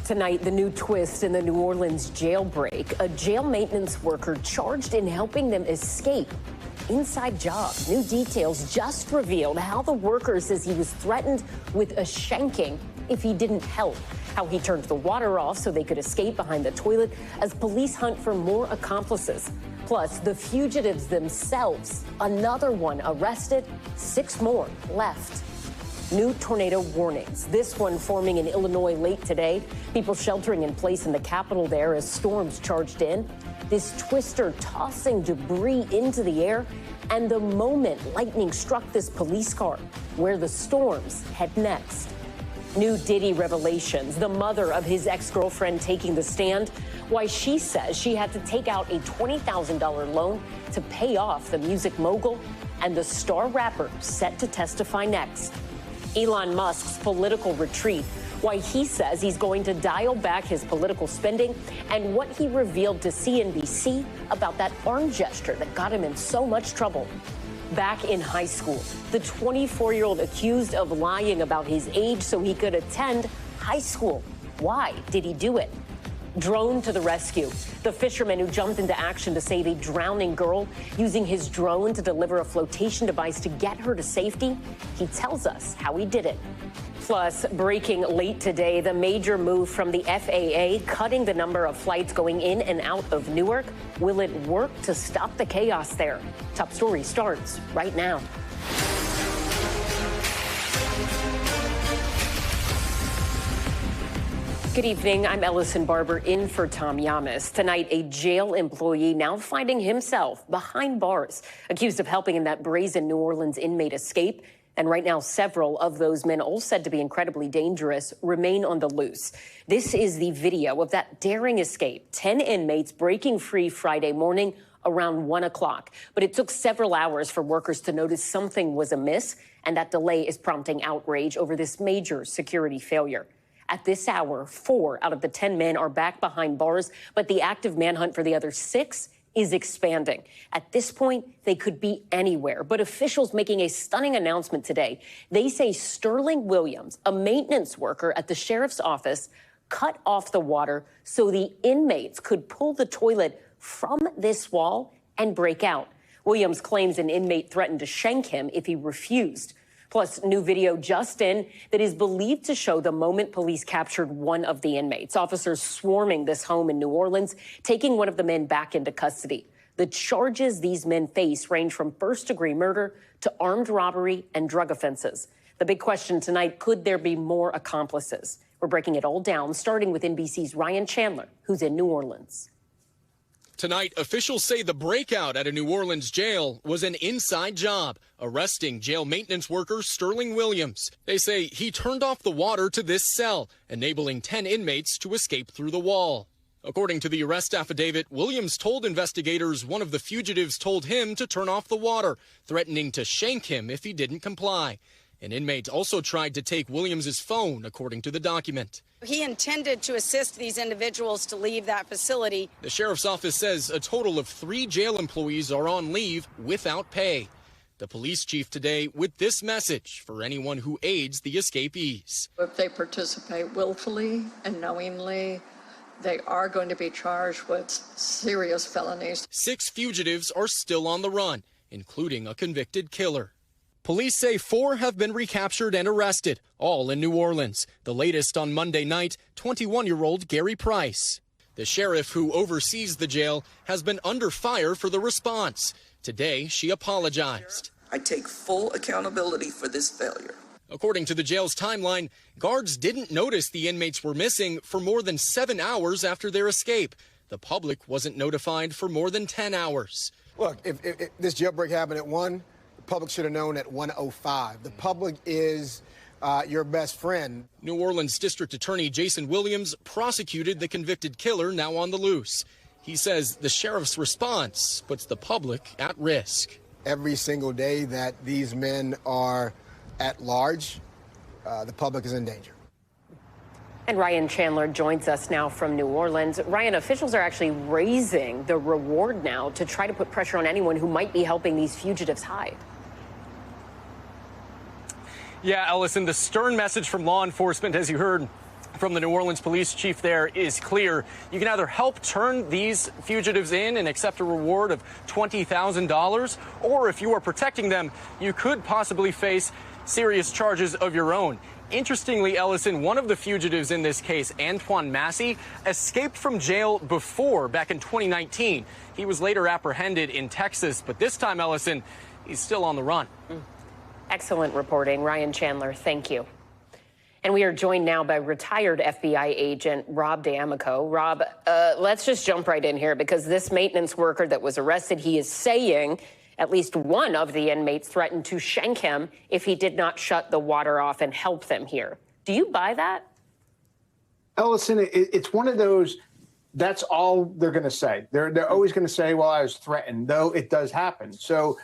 Tonight, the new twist in the New Orleans jailbreak. A jail maintenance worker charged in helping them escape. Inside job. New details just revealed how the worker says he was threatened with a shanking if he didn't help. How he turned the water off so they could escape behind the toilet as police hunt for more accomplices. Plus, the fugitives themselves. Another one arrested, 6 more left. New tornado warnings. This one forming in Illinois late today. People sheltering in place in the capital there as storms charged in. This twister tossing debris into the air. And the moment lightning struck this police car, where the storms head next. New Diddy revelations. The mother of his ex-girlfriend taking the stand. Why she says she had to take out a $20,000 loan to pay off the music mogul. And the star rapper set to testify next. Elon Musk's political retreat, why he says he's going to dial back his political spending, and what he revealed to CNBC about that arm gesture that got him in so much trouble. Back in high school, the 24-year-old accused of lying about his age so he could attend high school. Why did he do it? Drone to the rescue. The fisherman who jumped into action to save a drowning girl using his drone to deliver a flotation device to get her to safety. He tells us how he did it. Plus, breaking late today, the major move from the FAA, cutting the number of flights going in and out of Newark. Will it work to stop the chaos there? Top Story starts right now. Good evening. I'm Ellison Barber in for Tom Llamas. Tonight, a jail employee now finding himself behind bars, accused of helping in that brazen New Orleans inmate escape. And right now, several of those men, all said to be incredibly dangerous, remain on the loose. This is the video of that daring escape. 10 inmates breaking free Friday morning around 1 o'clock. But it took several hours for workers to notice something was amiss, and that delay is prompting outrage over this major security failure. At this hour, 4 out of the 10 men are back behind bars, but the active manhunt for the other 6 is expanding. At this point, they could be anywhere, but officials making a stunning announcement today. They say Sterling Williams, a maintenance worker at the sheriff's office, cut off the water so the inmates could pull the toilet from this wall and break out. Williams claims an inmate threatened to shank him if he refused. Plus, new video just in that is believed to show the moment police captured one of the inmates. Officers swarming this home in New Orleans, taking one of the men back into custody. The charges these men face range from first-degree murder to armed robbery and drug offenses. The big question tonight, could there be more accomplices? We're breaking it all down, starting with NBC's Ryan Chandler, who's in New Orleans. Tonight, officials say the breakout at a New Orleans jail was an inside job, arresting jail maintenance worker Sterling Williams. They say he turned off the water to this cell, enabling 10 inmates to escape through the wall. According to the arrest affidavit, Williams told investigators one of the fugitives told him to turn off the water, threatening to shank him if he didn't comply. An inmate also tried to take Williams's phone, according to the document. He intended to assist these individuals to leave that facility. The sheriff's office says a total of 3 jail employees are on leave without pay. The police chief today with this message for anyone who aids the escapees. If they participate willfully and knowingly, they are going to be charged with serious felonies. 6 fugitives are still on the run, including a convicted killer. Police say 4 have been recaptured and arrested, all in New Orleans. The latest on Monday night, 21-year-old Gary Price. The sheriff who oversees the jail has been under fire for the response. Today, she apologized. I take full accountability for this failure. According to the jail's timeline, guards didn't notice the inmates were missing for more than 7 hours after their escape. The public wasn't notified for more than 10 hours. Look, if this jailbreak happened at 1, public should have known at 1:05. The public is your best friend. New Orleans District Attorney Jason Williams prosecuted the convicted killer now on the loose. He says the sheriff's response puts the public at risk. Every single day that these men are at large, the public is in danger. And Ryan Chandler joins us now from New Orleans. Ryan, officials are actually raising the reward now to try to put pressure on anyone who might be helping these fugitives hide. Yeah, Ellison, the stern message from law enforcement, as you heard from the New Orleans police chief there is clear. You can either help turn these fugitives in and accept a reward of $20,000, or if you are protecting them, you could possibly face serious charges of your own. Interestingly, Ellison, one of the fugitives in this case, Antoine Massey, escaped from jail before, back in 2019. He was later apprehended in Texas, but this time, Ellison, he's still on the run. Excellent reporting. Ryan Chandler, thank you. And we are joined now by retired FBI agent Rob D'Amico. Rob, let's just jump right in here, because this maintenance worker that was arrested, he is saying at least one of the inmates threatened to shank him if he did not shut the water off and help them here. Do you buy that? Ellison, it's one of those, that's all they're going to say. They're always going to say, well, I was threatened, though it does happen. So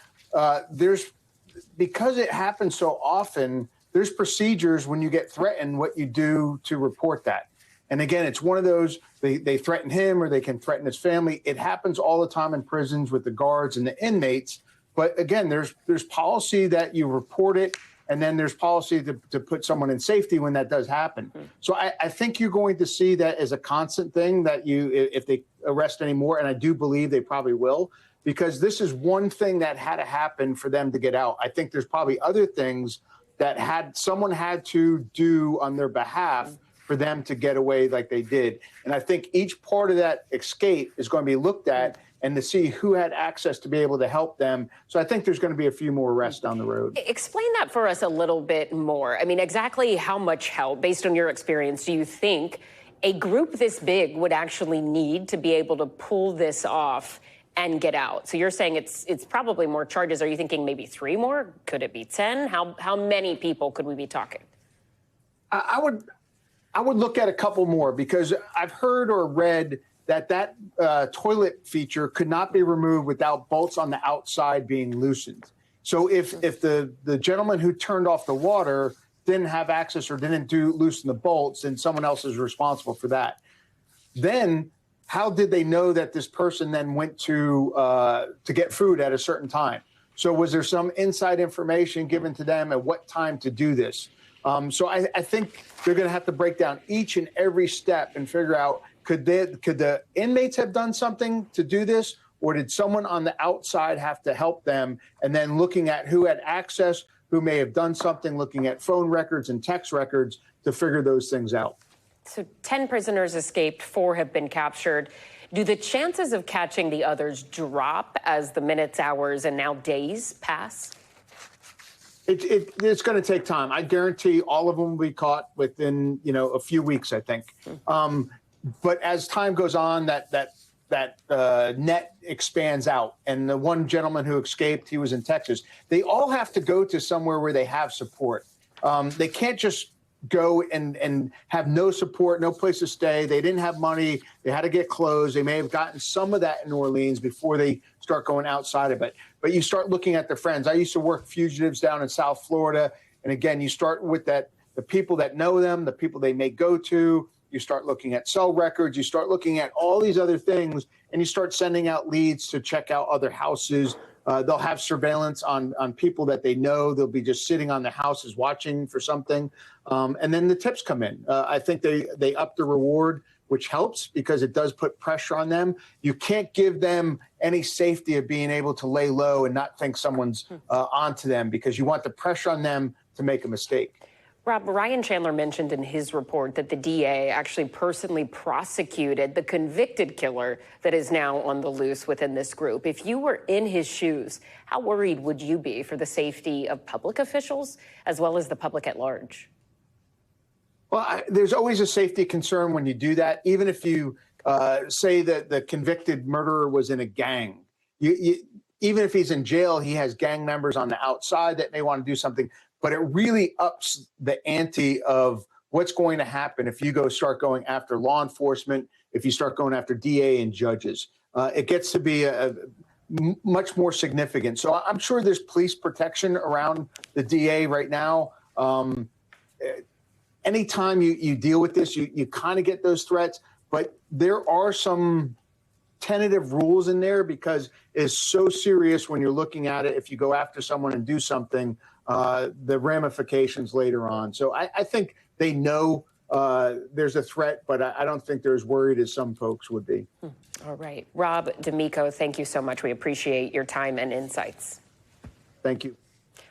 because it happens so often, there's procedures when you get threatened, what you do to report that. And again, it's one of those, they threaten him or they can threaten his family. It happens all the time in prisons with the guards and the inmates. But again, there's policy that you report it, and then there's policy to put someone in safety when that does happen. So I think you're going to see that as a constant thing, that if they arrest any more, and I do believe they probably will, because this is one thing that had to happen for them to get out. I think there's probably other things that someone had to do on their behalf for them to get away like they did. And I think each part of that escape is going to be looked at and to see who had access to be able to help them. So I think there's going to be a few more arrests down the road. Explain that for us a little bit more. I mean, exactly how much help, based on your experience, do you think a group this big would actually need to be able to pull this off and get out? So you're saying it's probably more charges. Are you thinking maybe 3 more? Could it be 10? How many people could we be talking? I would look at a couple more, because I've heard or read that toilet feature could not be removed without bolts on the outside being loosened. So if the gentleman who turned off the water didn't have access or didn't loosen the bolts, then someone else is responsible for that. Then how did they know that this person then went to get food at a certain time? So was there some inside information given to them at what time to do this? So I think they're going to have to break down each and every step and figure out, could the inmates have done something to do this, or did someone on the outside have to help them? And then looking at who had access, who may have done something, looking at phone records and text records to figure those things out. So 10 prisoners escaped, 4 have been captured. Do the chances of catching the others drop as the minutes, hours, and now days pass? It's going to take time. I guarantee all of them will be caught within, a few weeks, I think. But as time goes on, that net expands out. And the one gentleman who escaped, he was in Texas. They all have to go to somewhere where they have support. They can't just go and have no support, no place to stay. They didn't have money. They had to get clothes. They may have gotten some of that in New Orleans before they start going outside of it. But you start looking at their friends. I used to work fugitives down in South Florida. And again, you start with the people that know them, the people they may go to. You start looking at cell records. You start looking at all these other things, and you start sending out leads to check out other houses. They'll have surveillance on people that they know. They'll be just sitting on their houses watching for something. And then the tips come in. I think they up the reward, which helps because it does put pressure on them. You can't give them any safety of being able to lay low and not think someone's onto them, because you want the pressure on them to make a mistake. Rob, Ryan Chandler mentioned in his report that the DA actually personally prosecuted the convicted killer that is now on the loose within this group. If you were in his shoes, how worried would you be for the safety of public officials as well as the public at large? Well, there's always a safety concern when you do that, even if you say that the convicted murderer was in a gang. Even if he's in jail, he has gang members on the outside that may want to do something. But it really ups the ante of what's going to happen if you start going after law enforcement, if you start going after DA and judges. It gets to be much more significant. So I'm sure there's police protection around the DA right now. Anytime you deal with this, you kind of get those threats. But there are some tentative rules in there because it's so serious when you're looking at it. If you go after someone and do something, the ramifications later on. So I think they know there's a threat, but I don't think they're as worried as some folks would be. All right. Rob D'Amico, thank you so much. We appreciate your time and insights. Thank you.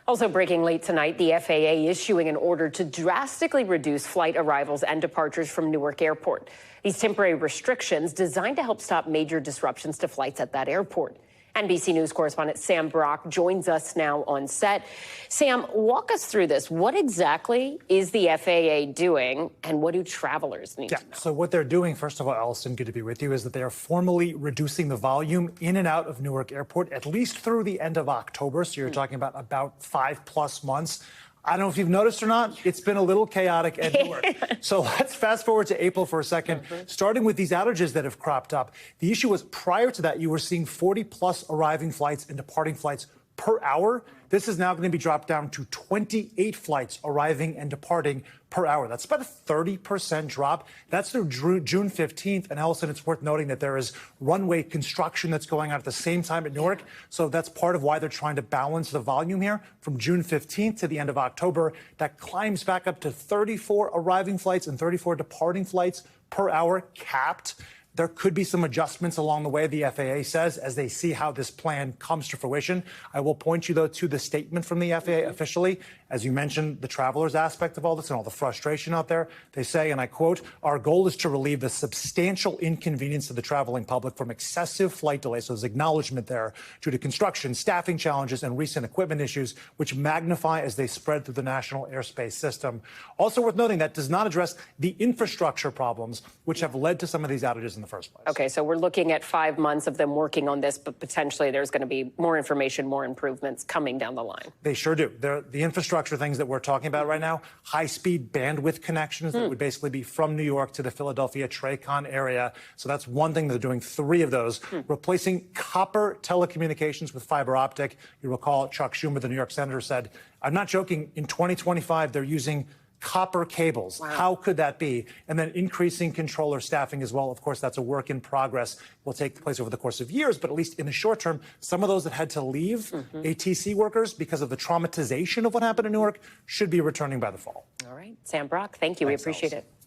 Also breaking late tonight, the FAA issuing an order to drastically reduce flight arrivals and departures from Newark Airport. These temporary restrictions designed to help stop major disruptions to flights at that airport. NBC News correspondent Sam Brock joins us now on set. Sam, walk us through this. What exactly is the FAA doing, and what do travelers need to know? So what they're doing, first of all, Allison, good to be with you, is that they are formally reducing the volume in and out of Newark Airport, at least through the end of October. So you're talking about 5+ months. I don't know if you've noticed or not, it's been a little chaotic at Newark. So let's fast forward to April for a second, starting with these outages that have cropped up. The issue was prior to that, you were seeing 40+ arriving flights and departing flights per hour. This is now going to be dropped down to 28 flights arriving and departing per hour. That's about a 30% drop. That's through June 15th. And Allison, it's worth noting that there is runway construction that's going on at the same time at Newark. So that's part of why they're trying to balance the volume here from June 15th to the end of October. That climbs back up to 34 arriving flights and 34 departing flights per hour, capped. There could be some adjustments along the way, the FAA says, as they see how this plan comes to fruition. I will point you, though, to the statement from the FAA officially. As you mentioned, the travelers aspect of all this and all the frustration out there. They say, and I quote, "Our goal is to relieve the substantial inconvenience to the traveling public from excessive flight delays." So there's acknowledgement there due to construction, staffing challenges, and recent equipment issues, which magnify as they spread through the national airspace system. Also worth noting, that does not address the infrastructure problems which have led to some of these outages in the first place. Okay, so we're looking at 5 months of them working on this, but potentially there's going to be more information, more improvements coming down the line. They sure do. The infrastructure things that we're talking about right now, high-speed bandwidth connections that would basically be from New York to the Philadelphia Tracon area. So that's one thing. They're doing 3 of those, replacing copper telecommunications with fiber optic. You recall Chuck Schumer, the New York senator, said, I'm not joking, in 2025, they're using copper cables. Wow. How could that be? And then increasing controller staffing as well. Of course, that's a work in progress. Will take place over the course of years, but at least in the short term, some of those that had to leave, ATC workers, because of the traumatization of what happened in Newark, should be returning by the fall. All right. Sam Brock, thank you. Thanks, we appreciate Allison. it.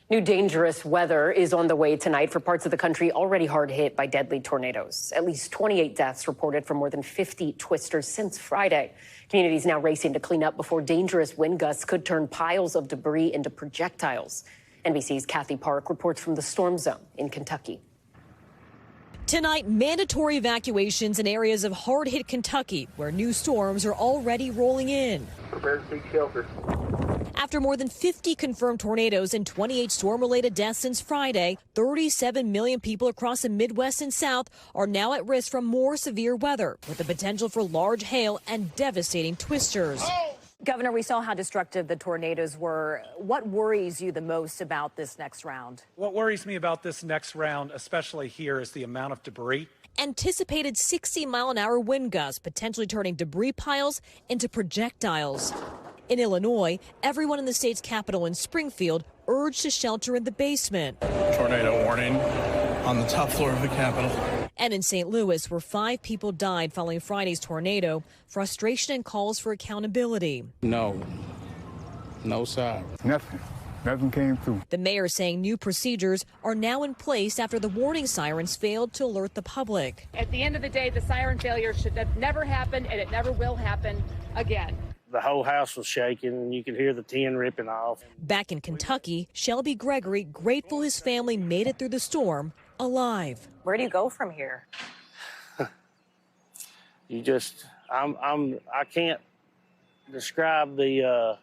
New dangerous weather is on the way tonight for parts of the country already hard hit by deadly tornadoes. At least 28 deaths reported from more than 50 twisters since Friday. Communities now racing to clean up before dangerous wind gusts could turn piles of debris into projectiles. NBC's Kathy Park reports from the storm zone in Kentucky. Tonight, mandatory evacuations in areas of hard-hit Kentucky, where new storms are already rolling in. Prepare to seek shelter. After more than 50 confirmed tornadoes and 28 storm-related deaths since Friday, 37 million people across the Midwest and South are now at risk from more severe weather, with the potential for large hail and devastating twisters. Governor, we saw how destructive the tornadoes were. What worries you the most about this next round? What worries me about this next round, especially here, is the amount of debris. Anticipated 60-mile-an-hour wind gusts, potentially turning debris piles into projectiles. In Illinois, everyone in the state's capital in Springfield urged to shelter in the basement. Tornado warning on the top floor of the Capitol. And in St. Louis, where 5 people died following Friday's tornado, frustration and calls for accountability. No side. Nothing came through. The mayor saying new procedures are now in place after the warning sirens failed to alert the public. At the end of the day, the siren failure should have never happened, and it never will happen again. The whole house was shaking, and you could hear the tin ripping off. Back in Kentucky, Shelby Gregory grateful his family made it through the storm alive. Where do you go from here? I can't describe the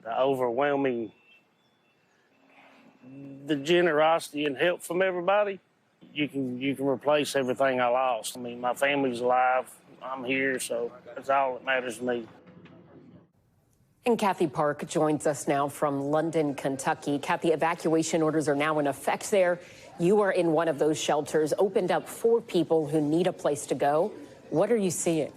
overwhelming, the generosity and help from everybody. You can replace everything I lost. I mean, my family's alive. I'm here, so that's all that matters to me. And Kathy Park joins us now from London, Kentucky. Kathy, evacuation orders are now in effect there. You are in one of those shelters, opened up for people who need a place to go. What are you seeing?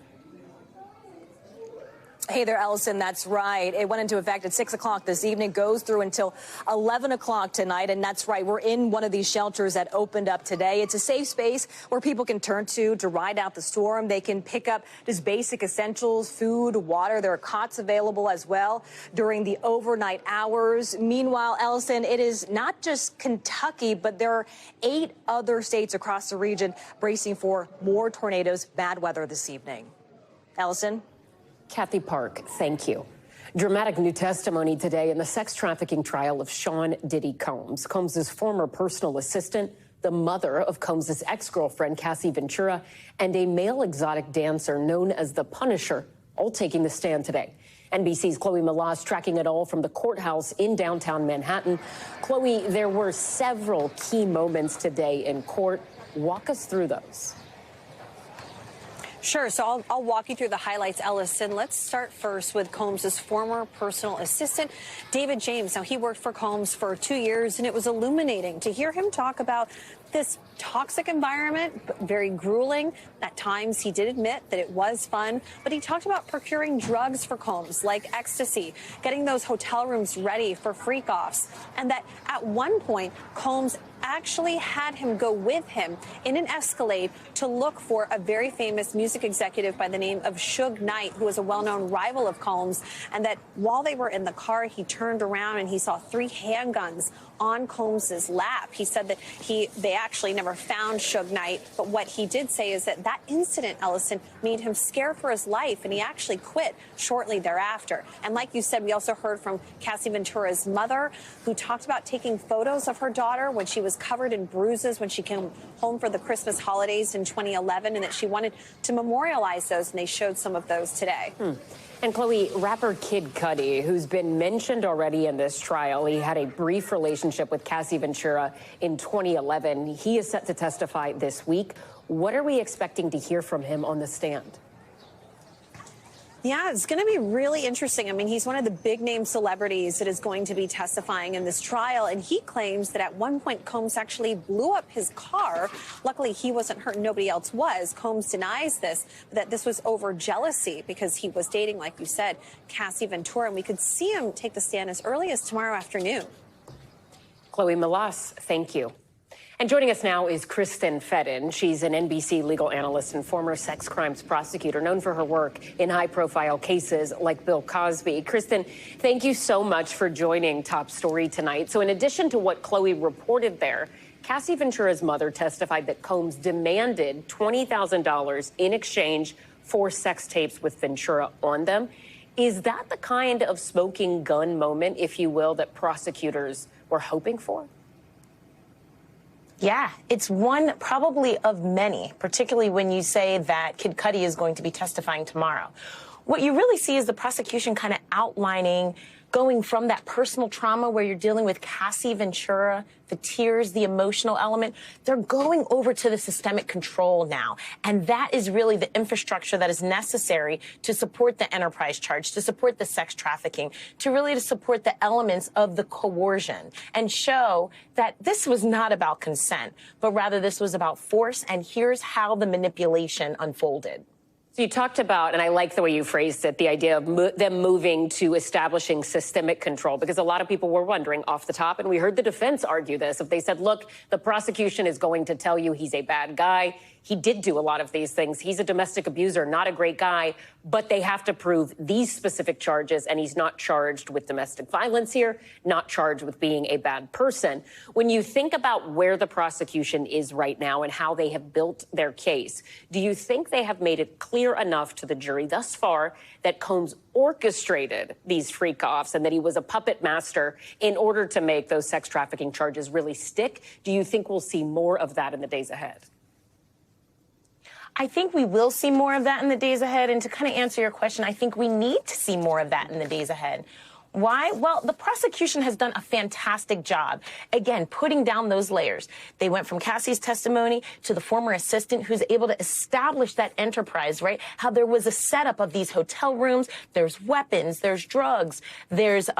Hey there, Ellison. That's right. It went into effect at 6 o'clock this evening, goes through until 11 o'clock tonight. And that's right. We're in one of these shelters that opened up today. It's a safe space where people can turn to ride out the storm. They can pick up just basic essentials, food, water. There are cots available as well during the overnight hours. Meanwhile, Ellison, it is not just Kentucky, but there are 8 other states across the region bracing for more tornadoes, bad weather this evening. Ellison? Kathy Park, thank you. Dramatic new testimony today in the sex trafficking trial of Sean Diddy Combs. Combs' former personal assistant, the mother of Combs' ex-girlfriend, Cassie Ventura, and a male exotic dancer known as the Punisher, all taking the stand today. NBC's Chloe Malas tracking it all from the courthouse in downtown Manhattan. Chloe, there were several key moments today in court. Walk us through those. Sure. So I'll walk you through the highlights, Ellison. Let's start first with Combs' former personal assistant, David James. Now, he worked for Combs for 2 years, and it was illuminating to hear him talk about this toxic environment, but very grueling. At times, he did admit that it was fun, but he talked about procuring drugs for Combs, like ecstasy, getting those hotel rooms ready for freak-offs, and that at one point, Combs actually had him go with him in an Escalade to look for a very famous music executive by the name of Suge Knight, who was a well-known rival of Combs, and that while they were in the car, he turned around and he saw 3 handguns on Combs' lap. He said that they actually never found Suge Knight, but what he did say is that incident, Ellison, made him scared for his life, and he actually quit shortly thereafter. And like you said, we also heard from Cassie Ventura's mother, who talked about taking photos of her daughter when she was covered in bruises when she came home for the Christmas holidays in 2011, and that she wanted to memorialize those, and they showed some of those today. And Chloe, rapper Kid Cudi, who's been mentioned already in this trial, he had a brief relationship with Cassie Ventura in 2011. He is set to testify this week. What are we expecting to hear from him on the stand? Yeah, it's going to be really interesting. I mean, he's one of the big name celebrities that is going to be testifying in this trial. And he claims that at one point, Combs actually blew up his car. Luckily, he wasn't hurt. Nobody else was. Combs denies this, that this was over jealousy because he was dating, like you said, Cassie Ventura. And we could see him take the stand as early as tomorrow afternoon. Chloe Malas, thank you. And joining us now is Kristen Fedden. She's an NBC legal analyst and former sex crimes prosecutor, known for her work in high-profile cases like Bill Cosby. Kristen, thank you so much for joining Top Story tonight. So in addition to what Chloe reported there, Cassie Ventura's mother testified that Combs demanded $20,000 in exchange for sex tapes with Ventura on them. Is that the kind of smoking gun moment, if you will, that prosecutors were hoping for? Yeah, it's one probably of many, particularly when you say that Kid Cudi is going to be testifying tomorrow. What you really see is the prosecution kind of outlining going from that personal trauma where you're dealing with Cassie Ventura, the tears, the emotional element. They're going over to the systemic control now. And that is really the infrastructure that is necessary to support the enterprise charge, to support the sex trafficking, to support the elements of the coercion and show that this was not about consent, but rather this was about force. And here's how the manipulation unfolded. So you talked about, and I like the way you phrased it, the idea of them moving to establishing systemic control, because a lot of people were wondering off the top, and we heard the defense argue this. If they said, look, the prosecution is going to tell you he's a bad guy. He did do a lot of these things. He's a domestic abuser, not a great guy, but they have to prove these specific charges, and he's not charged with domestic violence here, not charged with being a bad person. When you think about where the prosecution is right now and how they have built their case, do you think they have made it clear enough to the jury thus far that Combs orchestrated these freak-offs and that he was a puppet master in order to make those sex trafficking charges really stick? Do you think we'll see more of that in the days ahead? I think we will see more of that in the days ahead. And to kind of answer your question, I think we need to see more of that in the days ahead. Why? Well, the prosecution has done a fantastic job, again, putting down those layers. They went from Cassie's testimony to the former assistant who's able to establish that enterprise, right? How there was a setup of these hotel rooms. There's weapons, there's drugs, there's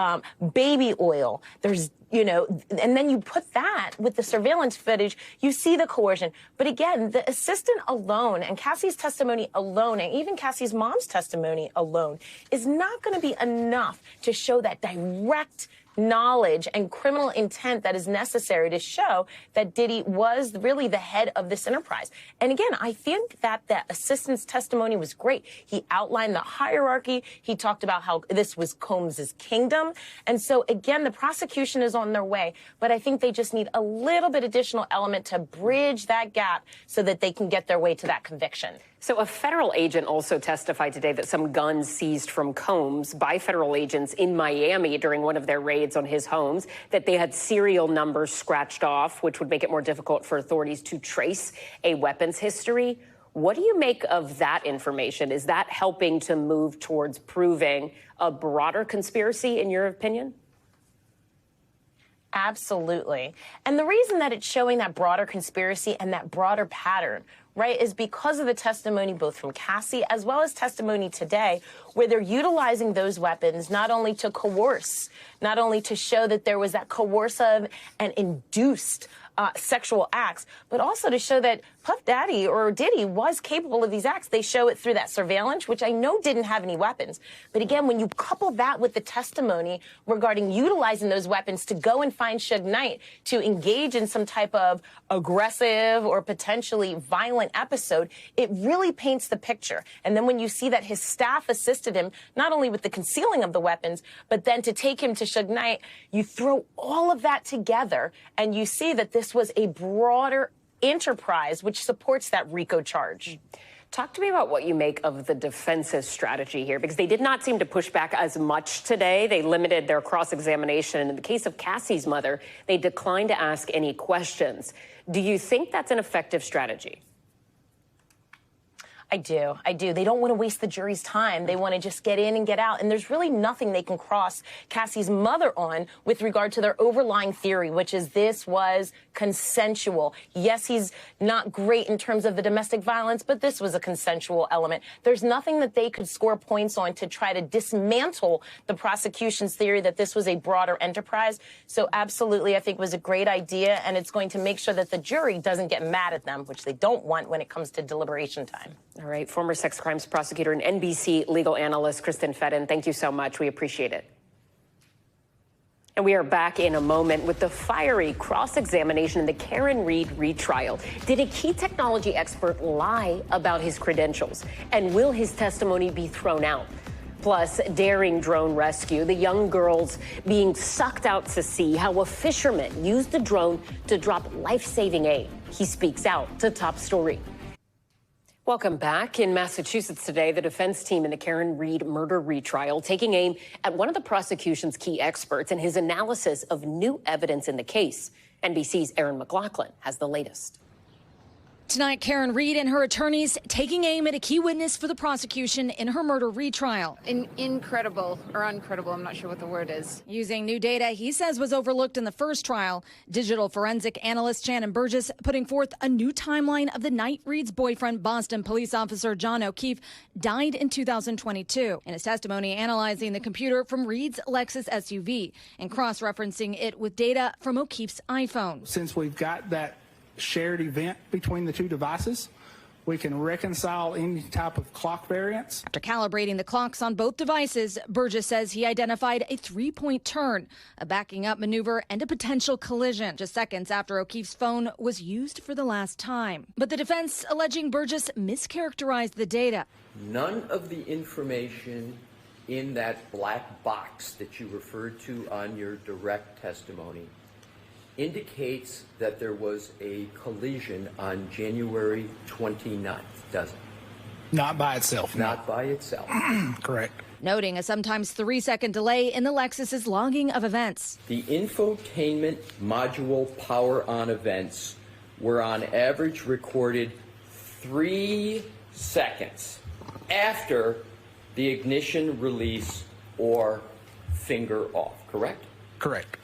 baby oil, there's you know, and then you put that with the surveillance footage, you see the coercion. But again, the assistant alone and Cassie's testimony alone, and even Cassie's mom's testimony alone, is not going to be enough to show that direct knowledge and criminal intent that is necessary to show that Diddy was really the head of this enterprise. And again, I think that the assistant's testimony was great. He outlined the hierarchy. He talked about how this was Combs's kingdom. And so again, the prosecution is on their way, but I think they just need a little bit additional element to bridge that gap so that they can get their way to that conviction. So a federal agent also testified today that some guns seized from Combs by federal agents in Miami during one of their raids on his homes, that they had serial numbers scratched off, which would make it more difficult for authorities to trace a weapons history. What do you make of that information? Is that helping to move towards proving a broader conspiracy, in your opinion? Absolutely. And the reason that it's showing that broader conspiracy and that broader pattern, right, is because of the testimony both from Cassie as well as testimony today, where they're utilizing those weapons not only to coerce, not only to show that there was that coercive and induced sexual acts, but also to show that Puff Daddy or Diddy was capable of these acts. They show it through that surveillance, which I know didn't have any weapons. But again, when you couple that with the testimony regarding utilizing those weapons to go and find Suge Knight to engage in some type of aggressive or potentially violent episode, it really paints the picture. And then when you see that his staff assisted him, not only with the concealing of the weapons, but then to take him to Suge Knight, you throw all of that together and you see that this was a broader enterprise which supports that RICO charge. Talk to me about what you make of the defense's strategy here, because they did not seem to push back as much today. They limited their cross-examination. And in the case of Cassie's mother, they declined to ask any questions. Do you think that's an effective strategy? I do. They don't want to waste the jury's time. They want to just get in and get out. And there's really nothing they can cross Cassie's mother on with regard to their overlying theory, which is this was consensual. Yes, he's not great in terms of the domestic violence, but this was a consensual element. There's nothing that they could score points on to try to dismantle the prosecution's theory that this was a broader enterprise. So absolutely, I think it was a great idea, and it's going to make sure that the jury doesn't get mad at them, which they don't want when it comes to deliberation time. All right, former sex crimes prosecutor and NBC legal analyst Kristen Fedden, thank you so much. We appreciate it. And we are back in a moment with the fiery cross-examination in the Karen Reed retrial. Did a key technology expert lie about his credentials? And will his testimony be thrown out? Plus, daring drone rescue, the young girls being sucked out to sea, how a fisherman used the drone to drop life-saving aid. He speaks out to Top Story. Welcome back. In Massachusetts today, the defense team in the Karen Reed murder retrial taking aim at one of the prosecution's key experts and his analysis of new evidence in the case. NBC's Erin McLaughlin has the latest. Tonight, Karen Reed and her attorneys taking aim at a key witness for the prosecution in her murder retrial. Incredible, or uncredible, I'm not sure what the word is. Using new data he says was overlooked in the first trial, digital forensic analyst Shannon Burgess putting forth a new timeline of the night Reed's boyfriend, Boston police officer John O'Keefe, died in 2022. In his testimony, analyzing the computer from Reed's Lexus SUV and cross-referencing it with data from O'Keefe's iPhone. Since we've got that shared event between the two devices, we can reconcile any type of clock variance. After calibrating the clocks on both devices, Burgess says he identified a three-point turn, a backing up maneuver, and a potential collision just seconds after O'Keefe's phone was used for the last time. But the defense alleging Burgess mischaracterized the data. None of the information in that black box that you referred to on your direct testimony indicates that there was a collision on January 29th, does it? Not by itself. Not by itself. Correct. Noting a sometimes 3-second delay in the Lexus's logging of events. The infotainment module power on events were on average recorded 3 seconds after the ignition release or finger off, correct? Correct.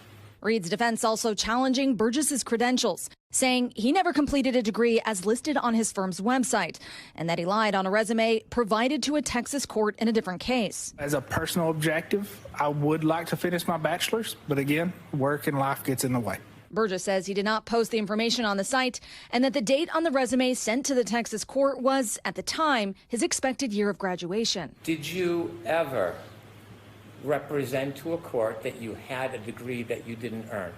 Reed's defense also challenging Burgess's credentials. saying he never completed a degree as listed on his firm's website and that he lied on a resume provided to a Texas court in a different case. As a personal objective, I would like to finish my bachelor's, but again, work and life gets in the way. Burgess says he did not post the information on the site and that the date on the resume sent to the Texas court was, at the time, his expected year of graduation. Did you ever represent to a court that you had a degree that you didn't earn?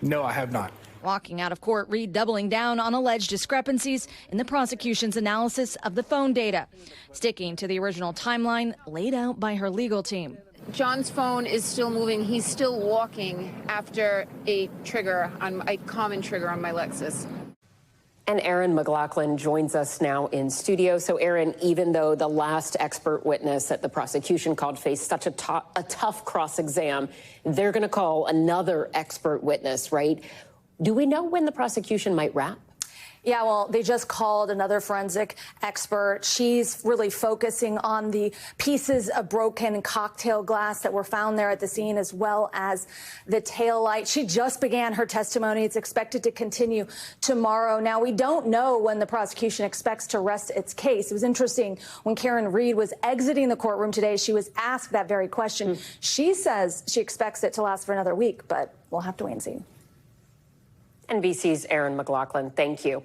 No, I have not. Walking out of court, Reed doubling down on alleged discrepancies in the prosecution's analysis of the phone data, sticking to the original timeline laid out by her legal team. John's phone is still moving. He's still walking after a common trigger on my Lexus. And Aaron McLaughlin joins us now in studio. So, Aaron, even though the last expert witness that the prosecution called faced such a tough cross-exam, they're going to call another expert witness, right? Do we know when the prosecution might wrap? Yeah, well, they just called another forensic expert. She's really focusing on the pieces of broken cocktail glass that were found there at the scene, as well as the taillight. She just began her testimony. It's expected to continue tomorrow. Now, we don't know when the prosecution expects to rest its case. It was interesting when Karen Reed was exiting the courtroom today, she was asked that very question. She says she expects it to last for another week, but we'll have to wait and see. NBC's Aaron McLaughlin, thank you.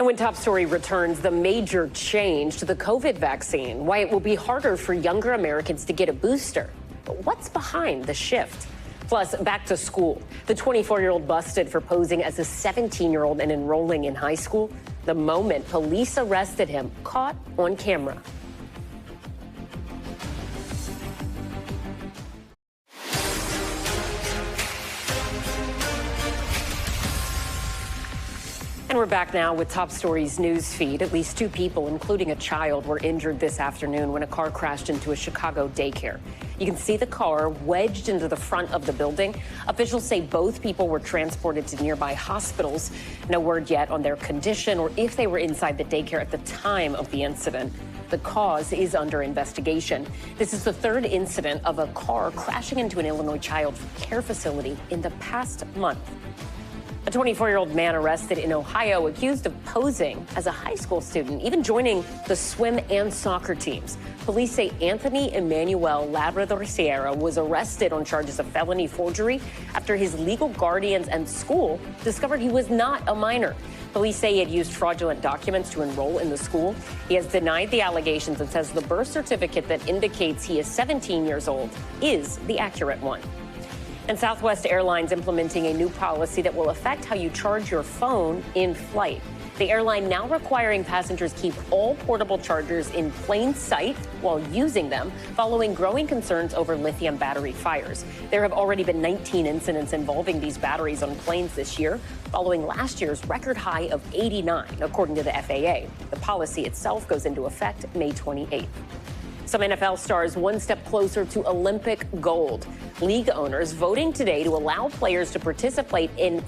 And when Top Story returns, the major change to the COVID vaccine, why it will be harder for younger Americans to get a booster. But what's behind the shift? Plus, back to school. The 24-year-old busted for posing as a 17-year-old and enrolling in high school. The moment police arrested him, caught on camera. And we're back now with Top Story's news feed. At least 2 people, including a child, were injured this afternoon when a car crashed into a Chicago daycare. You can see the car wedged into the front of the building. Officials say both people were transported to nearby hospitals. No word yet on their condition or if they were inside the daycare at the time of the incident. The cause is under investigation. This is the 3rd incident of a car crashing into an Illinois child care facility in the past month. A 24-year-old man arrested in Ohio accused of posing as a high school student, even joining the swim and soccer teams. Police say Anthony Emmanuel Labrador Sierra was arrested on charges of felony forgery after his legal guardians and school discovered he was not a minor. Police say he had used fraudulent documents to enroll in the school. He has denied the allegations and says the birth certificate that indicates he is 17 years old is the accurate one. And Southwest Airlines implementing a new policy that will affect how you charge your phone in flight. The airline now requiring passengers keep all portable chargers in plain sight while using them, following growing concerns over lithium battery fires. There have already been 19 incidents involving these batteries on planes this year, following last year's record high of 89, according to the FAA. The policy itself goes into effect May 28th. Some NFL stars one step closer to Olympic gold. League owners voting today to allow players to participate in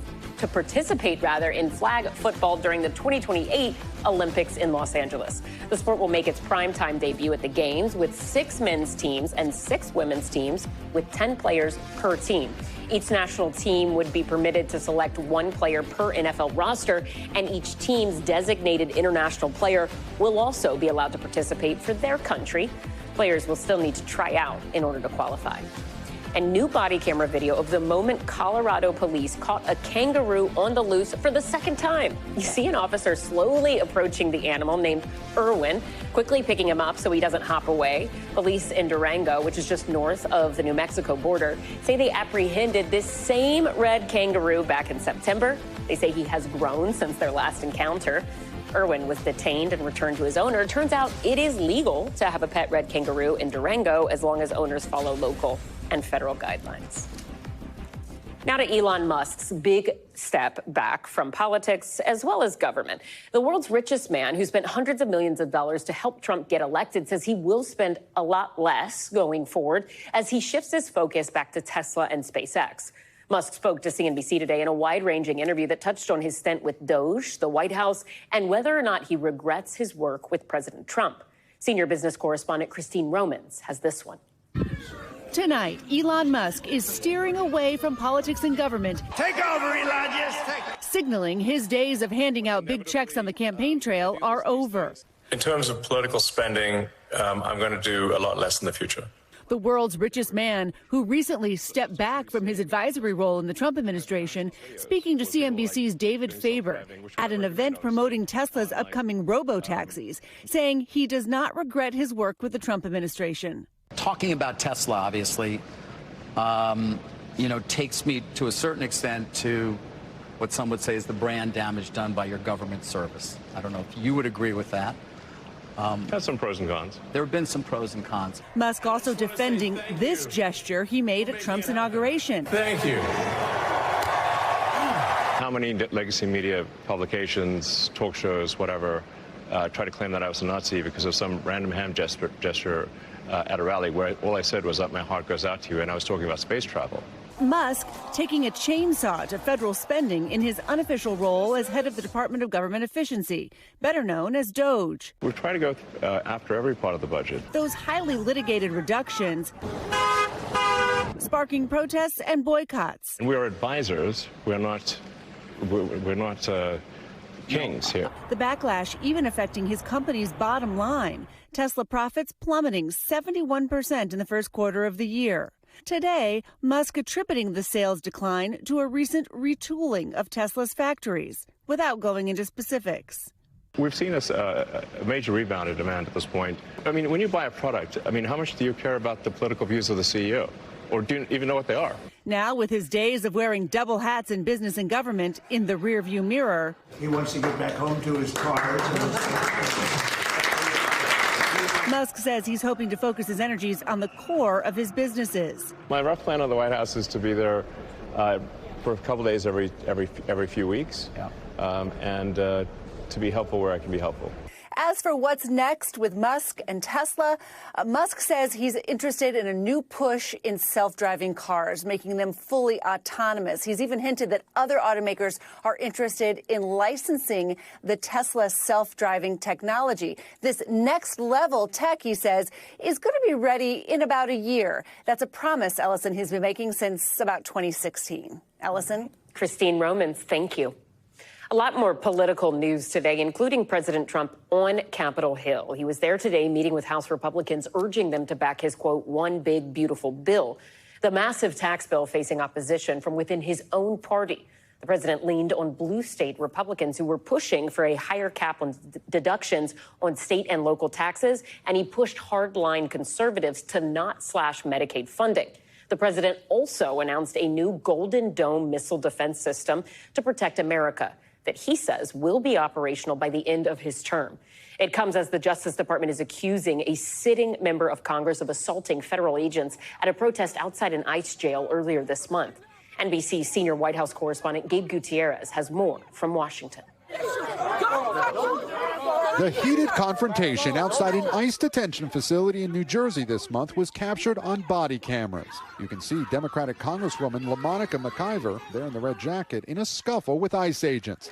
flag football during the 2028 Olympics in Los Angeles. The sport will make its primetime debut at the Games with 6 men's teams and 6 women's teams with 10 players per team. Each national team would be permitted to select 1 player per NFL roster, and each team's designated international player will also be allowed to participate for their country. Players will still need to try out in order to qualify. And new body camera video of the moment Colorado police caught a kangaroo on the loose for the 2nd time. You see an officer slowly approaching the animal named Irwin, quickly picking him up so he doesn't hop away. Police in Durango, which is just north of the New Mexico border, say they apprehended this same red kangaroo back in September. They say he has grown since their last encounter. Irwin was detained and returned to his owner. Turns out it is legal to have a pet red kangaroo in Durango as long as owners follow local and federal guidelines. Now to Elon Musk's big step back from politics as well as government. The world's richest man, who spent hundreds of millions of dollars to help Trump get elected, says he will spend a lot less going forward as he shifts his focus back to Tesla and SpaceX. Musk spoke to CNBC today in a wide-ranging interview that touched on his stint with Doge, the White House, and whether or not he regrets his work with President Trump. Senior business correspondent Kristi Noem has this one. Tonight, Elon Musk is steering away from politics and government. Take over, Elon. Just take it. Signaling his days of handing out big checks on the campaign trail are over. In terms of political spending, I'm going to do a lot less in the future. The world's richest man, who recently stepped back from his advisory role in the Trump administration, speaking to CNBC's David Faber at an event promoting Tesla's upcoming robo-taxis, saying he does not regret his work with the Trump administration. Talking about Tesla, obviously, takes me to a certain extent to what some would say is the brand damage done by your government service. I don't know if you would agree with that. Has some pros and cons. There have been some pros and cons. Musk also defending this gesture he made at Trump's inauguration. Thank you. How many legacy media publications, talk shows, whatever, try to claim that I was a Nazi because of some random hand gesture at a rally where all I said was that my heart goes out to you, and I was talking about space travel. Musk taking a chainsaw to federal spending in his unofficial role as head of the Department of Government Efficiency, better known as DOGE. We're trying to go after every part of the budget. Those highly litigated reductions sparking protests and boycotts. And we are advisors. We're not kings here. The backlash even affecting his company's bottom line. Tesla profits plummeting 71% in the first quarter of the year. Today, Musk attributing the sales decline to a recent retooling of Tesla's factories, without going into specifics. We've seen a major rebound in demand at this point. I mean, when you buy a product, how much do you care about the political views of the CEO? Or do you even know what they are? Now, with his days of wearing double hats in business and government in the rearview mirror, He wants to get back home to his cars. Musk says he's hoping to focus his energies on the core of his businesses. My rough plan on the White House is to be there for a couple days every few weeks, and to be helpful where I can be helpful. As for what's next with Musk and Tesla, Musk says he's interested in a new push in self-driving cars, making them fully autonomous. He's even hinted that other automakers are interested in licensing the Tesla self-driving technology. This next level tech, he says, is going to be ready in about a year. That's a promise, Ellison, he's been making since about 2016. Ellison? Kristi Noem, thank you. A lot more political news today, including President Trump on Capitol Hill. He was there today meeting with House Republicans, urging them to back his, quote, one big, beautiful bill, the massive tax bill facing opposition from within his own party. The president leaned on blue state Republicans who were pushing for a higher cap on deductions on state and local taxes, and he pushed hardline conservatives to not slash Medicaid funding. The president also announced a new Golden Dome missile defense system to protect America that he says will be operational by the end of his term. It comes as the Justice Department is accusing a sitting member of Congress of assaulting federal agents at a protest outside an ICE jail earlier this month. NBC senior White House correspondent Gabe Gutierrez has more from Washington. The heated confrontation outside an ICE detention facility in New Jersey this month was captured on body cameras. You can see Democratic Congresswoman LaMonica McIver, there in the red jacket, in a scuffle with ICE agents.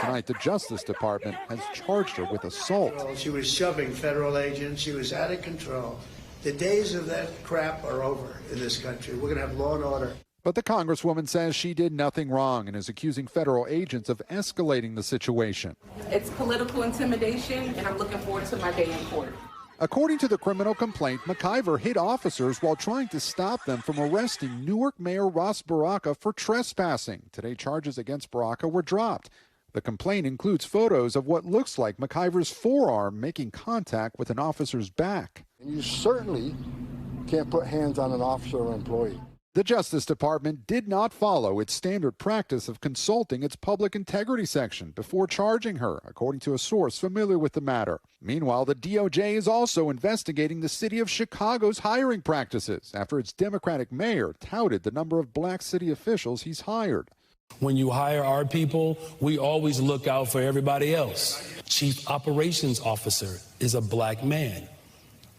Tonight, the Justice Department has charged her with assault. She was shoving federal agents. She was out of control. The days of that crap are over in this country. We're going to have law and order. But the Congresswoman says she did nothing wrong and is accusing federal agents of escalating the situation. It's political intimidation, and I'm looking forward to my day in court. According to the criminal complaint, McIver hit officers while trying to stop them from arresting Newark Mayor Ras Baraka for trespassing. Today, charges against Baraka were dropped. The complaint includes photos of what looks like McIver's forearm making contact with an officer's back. And you certainly can't put hands on an officer or employee. The Justice Department did not follow its standard practice of consulting its public integrity section before charging her, according to a source familiar with the matter. Meanwhile, the DOJ is also investigating the city of Chicago's hiring practices after its Democratic mayor touted the number of black city officials he's hired. When you hire our people, we always look out for everybody else. Chief Operations Officer is a black man.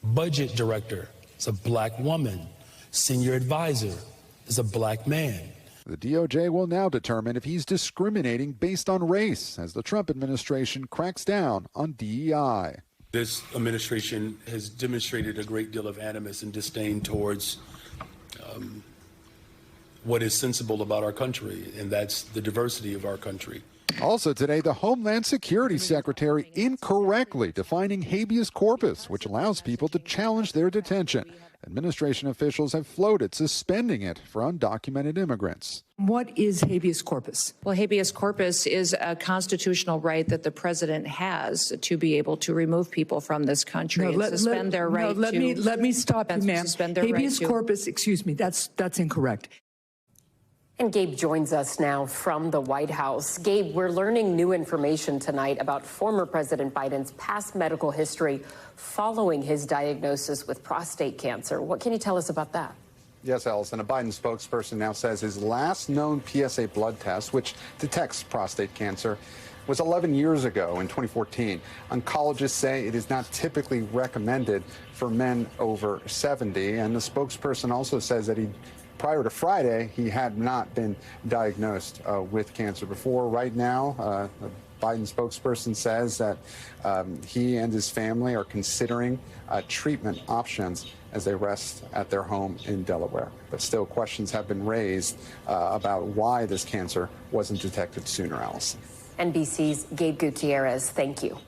Budget Director is a black woman. Senior advisor is a black man. The DOJ will now determine if he's discriminating based on race as the Trump administration cracks down on DEI. This administration has demonstrated a great deal of animus and disdain towards what is sensible about our country, and that's the diversity of our country. Also today, the Homeland Security Secretary incorrectly defining habeas corpus, which allows people to challenge their detention. Administration officials have floated suspending it for undocumented immigrants. What is habeas corpus? Well, habeas corpus is a constitutional right that the president has to be able to remove people from this country and suspend their right to. Let me stop you, ma'am. Habeas corpus, excuse me, that's incorrect. And Gabe joins us now from the White House. Gabe, we're learning new information tonight about former President Biden's past medical history following his diagnosis with prostate cancer. What can you tell us about that? Yes, Allison. A Biden spokesperson now says his last known PSA blood test, which detects prostate cancer, was 11 years ago in 2014. Oncologists say it is not typically recommended for men over 70. And the spokesperson also says that prior to Friday, he had not been diagnosed with cancer before. Right now, the Biden spokesperson says that he and his family are considering treatment options as they rest at their home in Delaware. But still, questions have been raised about why this cancer wasn't detected sooner, Allison. NBC's Gabe Gutierrez, thank you.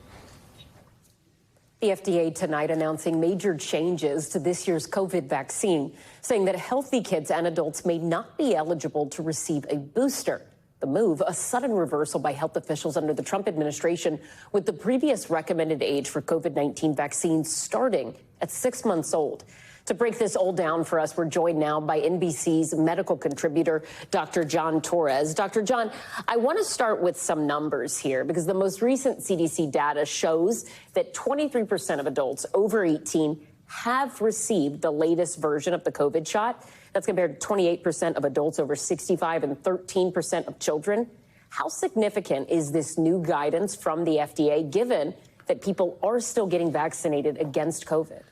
The FDA tonight announcing major changes to this year's COVID vaccine, saying that healthy kids and adults may not be eligible to receive a booster. The move, a sudden reversal by health officials under the Trump administration, with the previous recommended age for COVID-19 vaccines starting at 6 months old. To break this all down for us, we're joined now by NBC's medical contributor, Dr. John Torres. Dr. John, I want to start with some numbers here because the most recent CDC data shows that 23% of adults over 18 have received the latest version of the COVID shot. That's compared to 28% of adults over 65 and 13% of children. How significant is this new guidance from the FDA, given that people are still getting vaccinated against COVID?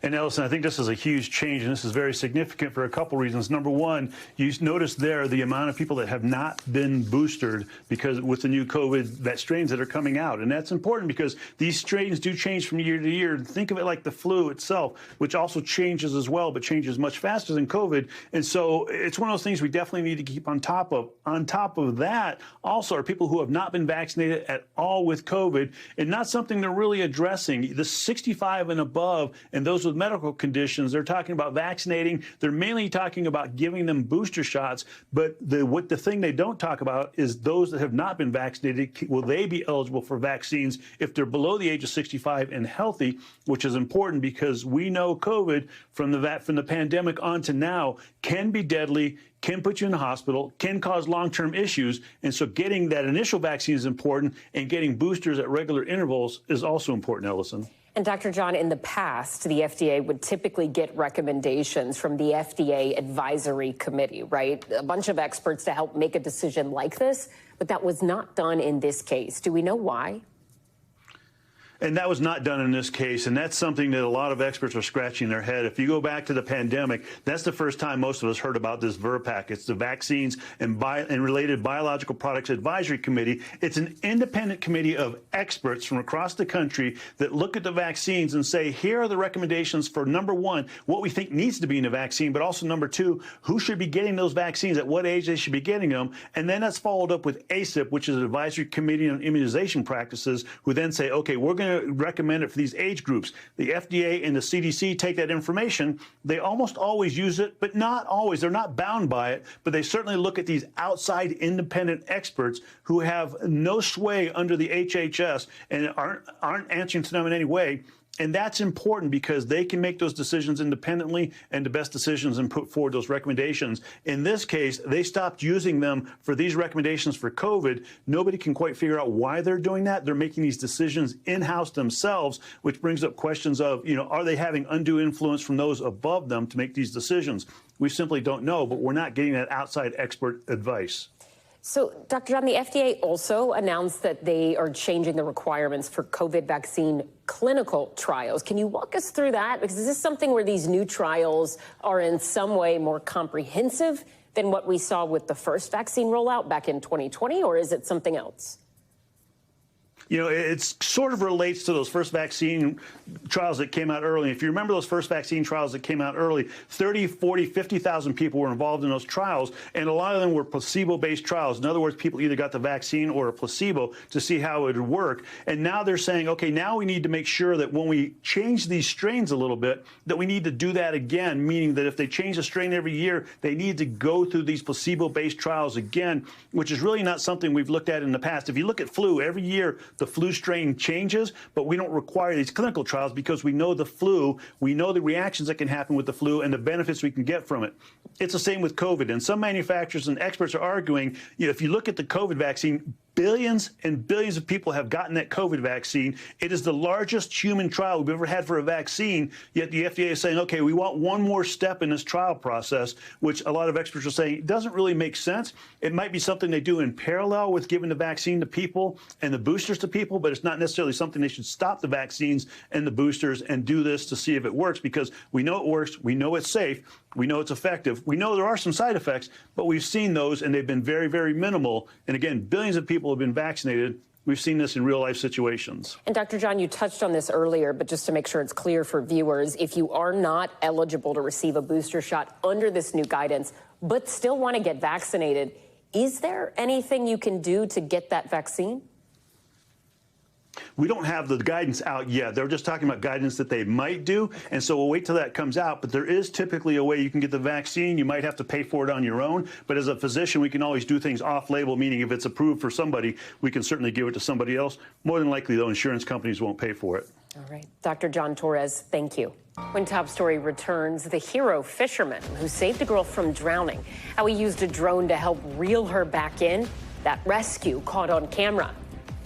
And Ellison, I think this is a huge change, and this is very significant for a couple reasons. Number one, you notice there the amount of people that have not been boosted because with the new COVID, strains that are coming out. And that's important because these strains do change from year to year. Think of it like the flu itself, which also changes as well, but changes much faster than COVID. And so it's one of those things we definitely need to keep on top of. On top of that, also are people who have not been vaccinated at all with COVID, and not something they're really addressing. The 65 and above, and those with medical conditions, they're talking about vaccinating. They're mainly talking about giving them booster shots. But the thing they don't talk about is those that have not been vaccinated. Will they be eligible for vaccines if they're below the age of 65 and healthy, which is important because we know COVID from the pandemic on to now can be deadly, can put you in the hospital, can cause long-term issues. And so getting that initial vaccine is important, and getting boosters at regular intervals is also important, Ellison. And Dr. John, in the past, the FDA would typically get recommendations from the FDA Advisory Committee, right? A bunch of experts to help make a decision like this, but that was not done in this case. Do we know why? And that was not done in this case, and that's something that a lot of experts are scratching their head. If you go back to the pandemic, that's the first time most of us heard about this VRBPAC. It's the Vaccines and Related Biological Products Advisory Committee. It's an independent committee of experts from across the country that look at the vaccines and say, here are the recommendations for, number one, what we think needs to be in a vaccine, but also, number two, who should be getting those vaccines, at what age they should be getting them. And then that's followed up with ACIP, which is an Advisory Committee on Immunization Practices, who then say, okay, we're going to recommend it for these age groups. The FDA and the CDC take that information. They almost always use it, but not always. They're not bound by it, but they certainly look at these outside independent experts who have no sway under the HHS and aren't answering to them in any way. And that's important because they can make those decisions independently and the best decisions and put forward those recommendations. In this case, they stopped using them for these recommendations for COVID. Nobody can quite figure out why they're doing that. They're making these decisions in-house themselves, which brings up questions of, are they having undue influence from those above them to make these decisions? We simply don't know, but we're not getting that outside expert advice. So, Dr. John, the FDA also announced that they are changing the requirements for COVID vaccine clinical trials. Can you walk us through that? Because is this something where these new trials are in some way more comprehensive than what we saw with the first vaccine rollout back in 2020, or is it something else? You know, it sort of relates to those first vaccine trials that came out early. If you remember those first vaccine trials that came out early, 30, 40, 50,000 people were involved in those trials, and a lot of them were placebo-based trials. In other words, people either got the vaccine or a placebo to see how it would work. And now they're saying, okay, now we need to make sure that when we change these strains a little bit, that we need to do that again, meaning that if they change a strain every year, they need to go through these placebo-based trials again, which is really not something we've looked at in the past. If you look at flu, every year the flu strain changes, but we don't require these clinical trials because we know the flu, we know the reactions that can happen with the flu and the benefits we can get from it. It's the same with COVID. And some manufacturers and experts are arguing, you know, if you look at the COVID vaccine, billions and billions of people have gotten that COVID vaccine. It is the largest human trial we've ever had for a vaccine, yet the FDA is saying, okay, we want one more step in this trial process, which a lot of experts are saying doesn't really make sense. It might be something they do in parallel with giving the vaccine to people and the boosters to people, but it's not necessarily something they should stop the vaccines and the boosters and do this to see if it works, because we know it works, we know it's safe, we know it's effective, we know there are some side effects, but we've seen those and they've been very, very minimal. And again, billions of people have been vaccinated. We've seen this in real life situations. And Dr. John, you touched on this earlier, but just to make sure it's clear for viewers, if you are not eligible to receive a booster shot under this new guidance, but still want to get vaccinated, is there anything you can do to get that vaccine? We don't have the guidance out yet. They're just talking about guidance that they might do, and so we'll wait till that comes out. But there is typically a way you can get the vaccine. You might have to pay for it on your own, but as a physician, we can always do things off-label, meaning if it's approved for somebody, we can certainly give it to somebody else. More than likely, though, insurance companies won't pay for it. All right. Dr. John Torres, thank you. When Top Story returns, the hero Fisherman, who saved a girl from drowning, how he used a drone to help reel her back in, that rescue caught on camera.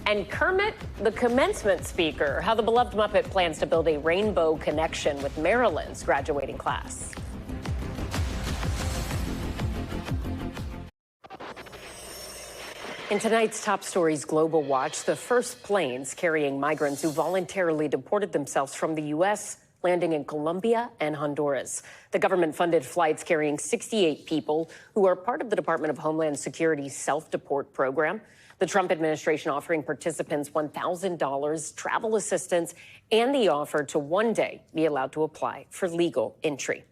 And Kermit, the commencement speaker, how the beloved Muppet plans to build a rainbow connection with Maryland's graduating class. In tonight's Top Stories Global Watch, the first planes carrying migrants who voluntarily deported themselves from the U.S. landing in Colombia and Honduras. The government-funded flights carrying 68 people who are part of the Department of Homeland Security's self-deport program. The Trump administration offering participants $1,000 travel assistance and the offer to one day be allowed to apply for legal entry.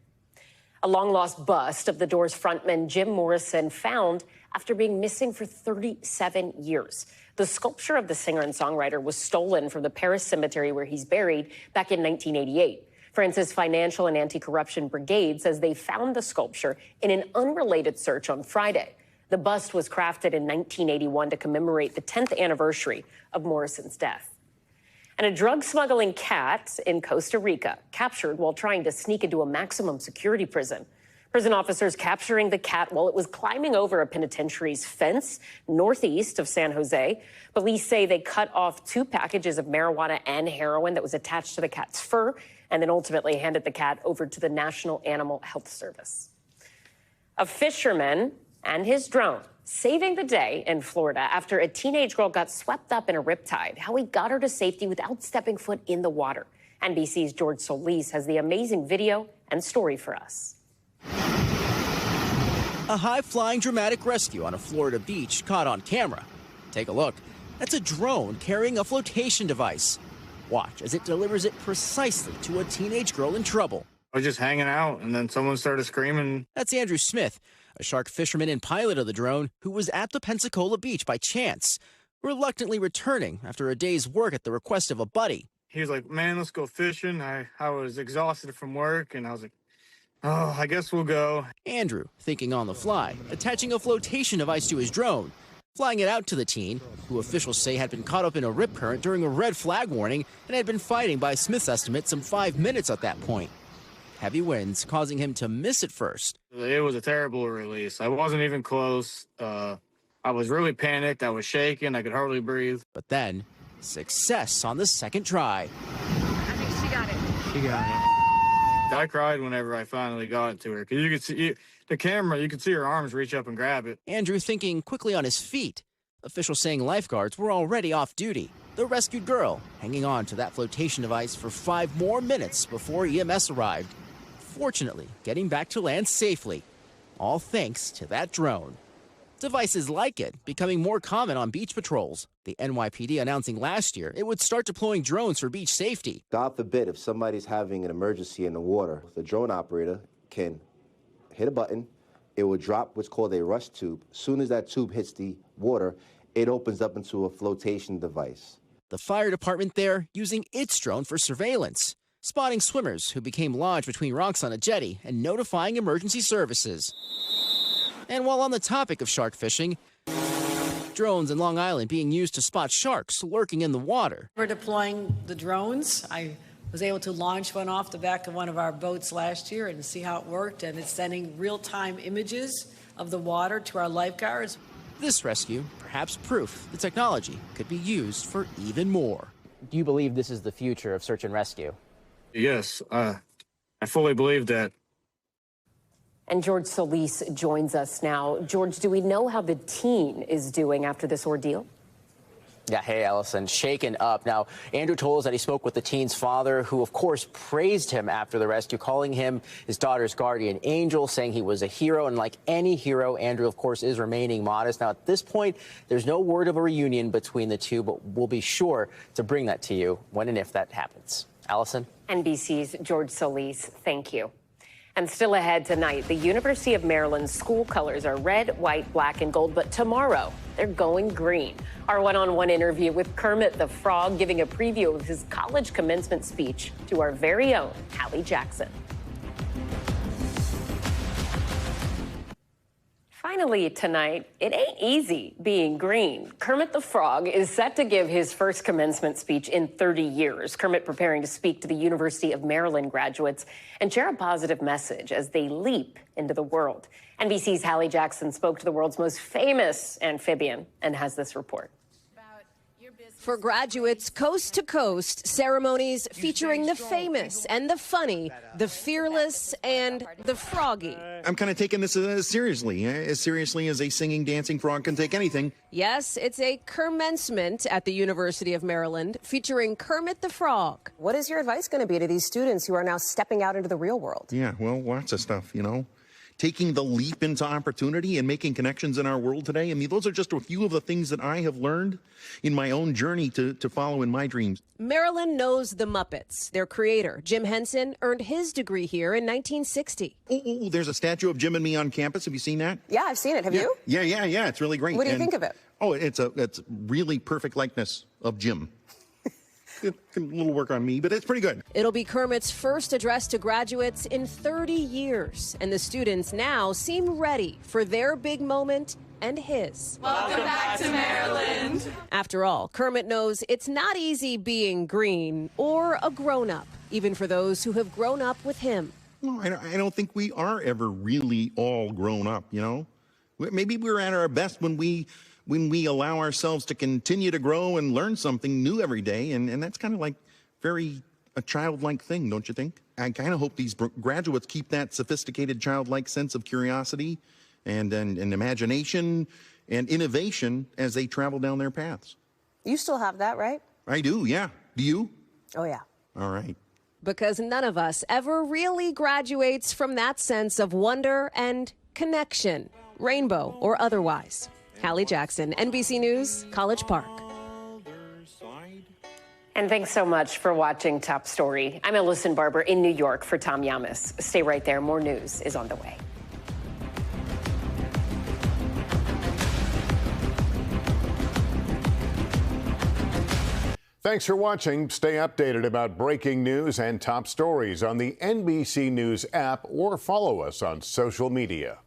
A long-lost bust of The Doors frontman Jim Morrison found after being missing for 37 years. The sculpture of the singer and songwriter was stolen from the Paris cemetery where he's buried back in 1988. France's Financial and Anti-Corruption Brigade says they found the sculpture in an unrelated search on Friday. The bust was crafted in 1981 to commemorate the 10th anniversary of Morrison's death. And a drug-smuggling cat in Costa Rica captured while trying to sneak into a maximum security prison. Prison officers capturing the cat while it was climbing over a penitentiary's fence northeast of San Jose. Police say they cut off 2 packages of marijuana and heroin that was attached to the cat's fur and then ultimately handed the cat over to the National Animal Health Service. A fisherman and his drone saving the day in Florida after a teenage girl got swept up in a riptide. How he got her to safety without stepping foot in the water. NBC's George Solis has the amazing video and story for us. A high-flying dramatic rescue on a Florida beach caught on camera. Take a look. That's a drone carrying a flotation device. Watch as it delivers it precisely to a teenage girl in trouble. I was just hanging out, and then someone started screaming. That's Andrew Smith, a shark fisherman and pilot of the drone who was at the Pensacola beach by chance, reluctantly returning after a day's work at the request of a buddy. He was like, man, let's go fishing. I was exhausted from work, and I was like, oh, I guess we'll go. Andrew, thinking on the fly, attaching a flotation device to his drone, flying it out to the teen, who officials say had been caught up in a rip current during a red flag warning and had been fighting, by Smith's estimate, some 5 minutes at that point. Heavy winds causing him to miss it first. It was a terrible release. I wasn't even close. I was really panicked. I was shaking. I could hardly breathe. But then, success on the second try. I think she got it. She got it. I cried whenever I finally got it to her, because you could see the camera, you could see her arms reach up and grab it. Andrew thinking quickly on his feet. Officials saying lifeguards were already off duty. The rescued girl hanging on to that flotation device for 5 more minutes before EMS arrived. Fortunately, getting back to land safely. All thanks to that drone. Devices like it becoming more common on beach patrols. The NYPD announcing last year it would start deploying drones for beach safety. God forbid, if somebody's having an emergency in the water, the drone operator can hit a button. It will drop what's called a rush tube. As soon as that tube hits the water, it opens up into a flotation device. The fire department there using its drone for surveillance, spotting swimmers who became lodged between rocks on a jetty and notifying emergency services. And while on the topic of shark fishing, drones in Long Island being used to spot sharks lurking in the water. We're deploying the drones. I was able to launch one off the back of one of our boats last year and see how it worked, and it's sending real-time images of the water to our lifeguards. This rescue, perhaps proof the technology could be used for even more. Do you believe this is the future of search and rescue? Yes, I fully believe that. And George Solis joins us now. George, do we know how the teen is doing after this ordeal? Yeah, hey, Allison, shaken up. Now, Andrew told us that he spoke with the teen's father, who, of course, praised him after the rescue, calling him his daughter's guardian angel, saying he was a hero. And like any hero, Andrew, of course, is remaining modest. Now, at this point, there's no word of a reunion between the two, but we'll be sure to bring that to you when and if that happens. Allison? NBC's George Solis, thank you. And still ahead tonight, the University of Maryland's school colors are red, white, black, and gold, but tomorrow they're going green. Our one-on-one interview with Kermit the Frog giving a preview of his college commencement speech to our very own Hallie Jackson. Finally tonight, it ain't easy being green. Kermit the Frog is set to give his first commencement speech in 30 years. Kermit preparing to speak to the University of Maryland graduates and share a positive message as they leap into the world. NBC's Hallie Jackson spoke to the world's most famous amphibian and has this report. For graduates coast to coast, ceremonies featuring the famous and the funny, the fearless and the froggy. I'm kind of taking this seriously as a singing, dancing frog can take anything. Yes, it's a commencement at the University of Maryland featuring Kermit the Frog. What is your advice going to be to these students who are now stepping out into the real world? Yeah, well, lots of stuff, you know. Taking the leap into opportunity and making connections in our world today. I mean, those are just a few of the things that I have learned in my own journey to follow in my dreams. Maryland knows the Muppets. Their creator, Jim Henson, earned his degree here in 1960. Oh, there's a statue of Jim and me on campus. Have you seen that? Yeah, I've seen it. Have you? Yeah. It's really great. What do you think of it? Oh, it's really perfect likeness of Jim. A little work on me, but it's pretty good. It'll be Kermit's first address to graduates in 30 years, and the students now seem ready for their big moment and his. Welcome back to Maryland. After all, Kermit knows it's not easy being green or a grown-up, even for those who have grown up with him. No, I don't think we are ever really all grown up, you know? Maybe we're at our best when we allow ourselves to continue to grow and learn something new every day. And that's kind of like a childlike thing, don't you think? I kind of hope these graduates keep that sophisticated childlike sense of curiosity and imagination and innovation as they travel down their paths. You still have that, right? I do, yeah. Do you? Oh, yeah. All right. Because none of us ever really graduates from that sense of wonder and connection, rainbow or otherwise. Hallie Jackson, NBC News, College Park. And thanks so much for watching Top Story. I'm Ellison Barber in New York for Tom Llamas. Stay right there. More news is on the way. Thanks for watching. Stay updated about breaking news and top stories on the NBC News app or follow us on social media.